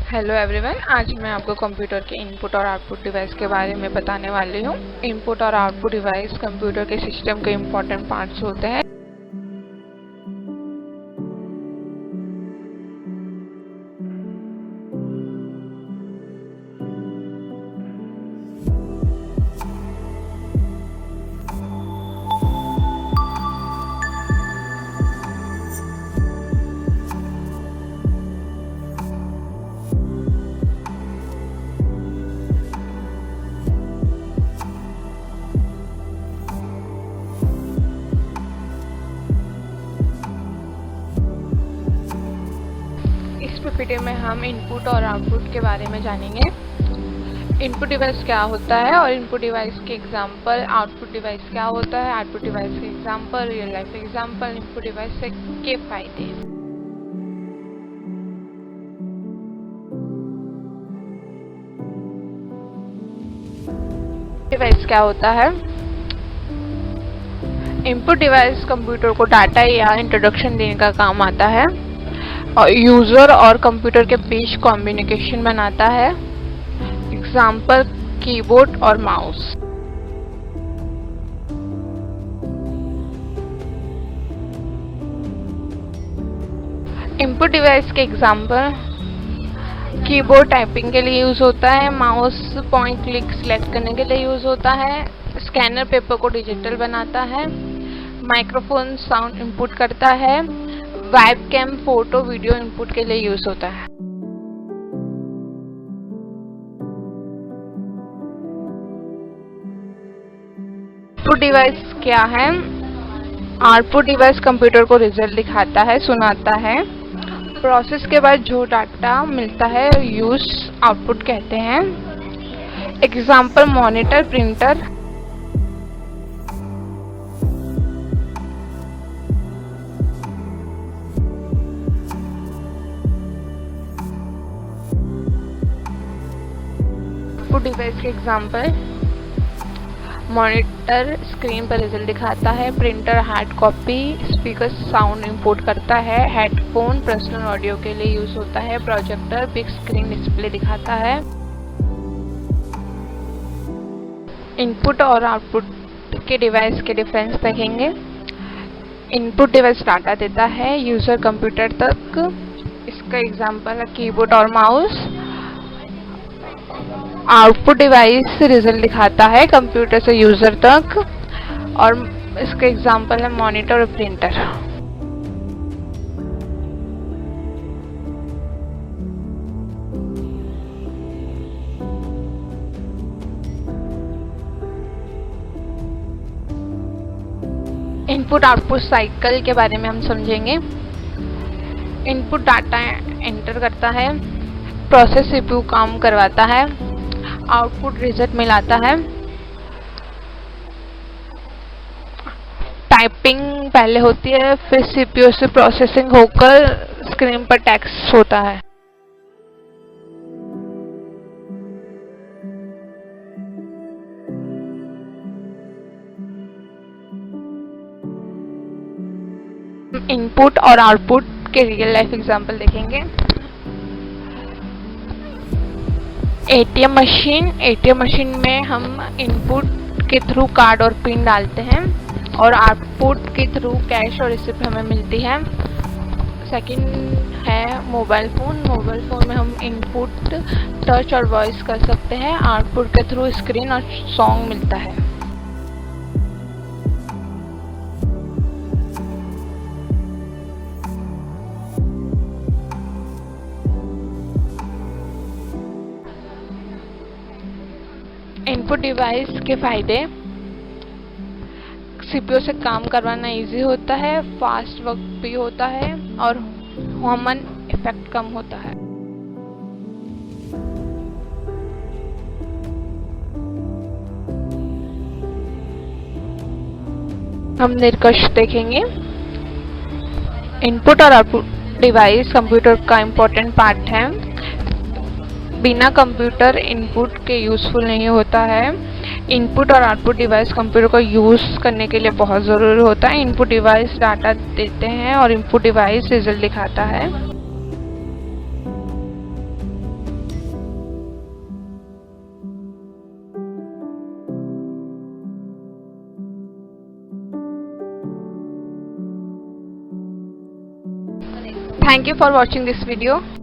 Hello everyone, आज मैं आपको कंप्यूटर के इनपुट और आउटपुट डिवाइस के बारे में बताने वाली हूँ। इनपुट और आउटपुट डिवाइस कंप्यूटर के सिस्टम के इम्पोर्टेंट पार्ट्स होते हैं। इस पीपीटी में हम इनपुट और आउटपुट के बारे में जानेंगे। इनपुट डिवाइस क्या होता है और इनपुट डिवाइस के एग्जांपल, आउटपुट डिवाइस क्या होता है, आउटपुट डिवाइस के example, real life example, input device के फायदे। डिवाइस क्या होता है? इनपुट डिवाइस कंप्यूटर को डाटा या इंट्रोडक्शन देने का काम आता है और यूजर और कंप्यूटर के बीच कम्युनिकेशन बनाता है। एग्जाम्पल, कीबोर्ड और माउस। इनपुट डिवाइस के एग्जाम्पल, कीबोर्ड टाइपिंग के लिए यूज होता है, माउस पॉइंट क्लिक सिलेक्ट करने के लिए यूज होता है, स्कैनर पेपर को डिजिटल बनाता है, माइक्रोफोन साउंड इनपुट करता है, वेबकैम फोटो वीडियो इनपुट के लिए यूज होता है। आउटपुट डिवाइस क्या है? आउटपुट डिवाइस कंप्यूटर को रिजल्ट दिखाता है, सुनाता है। प्रोसेस के बाद जो डाटा मिलता है यूज आउटपुट कहते हैं। Example, monitor, printer. Output device के एग्जाम्पल, मॉनिटर स्क्रीन पर रिजल्ट दिखाता है, printer hard copy, speaker sound import करता है, हेडफोन पर्सनल ऑडियो के लिए यूज होता है, प्रोजेक्टर बिग स्क्रीन डिस्प्ले दिखाता है। इनपुट और आउटपुट के डिवाइस के डिफरेंस देखेंगे। इनपुट डिवाइस डाटा देता है यूजर कंप्यूटर तक, इसका एग्जाम्पल है कीबोर्ड और माउस। आउटपुट डिवाइस रिजल्ट दिखाता है कंप्यूटर से यूजर तक और इसका एग्जांपल है मॉनिटर और प्रिंटर। इनपुट आउटपुट साइकिल के बारे में हम समझेंगे। इनपुट डाटा एंटर करता है, प्रोसेस सीपीयू काम करवाता है, आउटपुट रिजल्ट मिलाता है। टाइपिंग पहले होती है, फिर सीपीयू से प्रोसेसिंग होकर स्क्रीन पर टेक्स्ट होता है। इनपुट और आउटपुट के रियल लाइफ एग्जांपल देखेंगे। एटीएम मशीन में हम इनपुट के थ्रू कार्ड और पिन डालते हैं और आउटपुट के थ्रू कैश और रिसिप्ट हमें मिलती है। सेकंड है मोबाइल फोन में हम इनपुट टच और वॉइस कर सकते हैं, आउटपुट के थ्रू स्क्रीन और सॉन्ग मिलता है। इनपुट डिवाइस के फायदे, सीपीयू से काम करवाना इजी होता है, फास्ट वर्क भी होता है और ह्यूमन इफेक्ट कम होता है। हम निष्कर्ष देखेंगे। इनपुट और आउटपुट डिवाइस कंप्यूटर का इम्पोर्टेंट पार्ट है। बिना कंप्यूटर इनपुट के यूजफुल नहीं होता है। इनपुट और आउटपुट डिवाइस कंप्यूटर को यूज करने के लिए बहुत ज़रूरी होता है। इनपुट डिवाइस डाटा देते हैं और इनपुट डिवाइस रिजल्ट दिखाता है। Thank you for watching this video.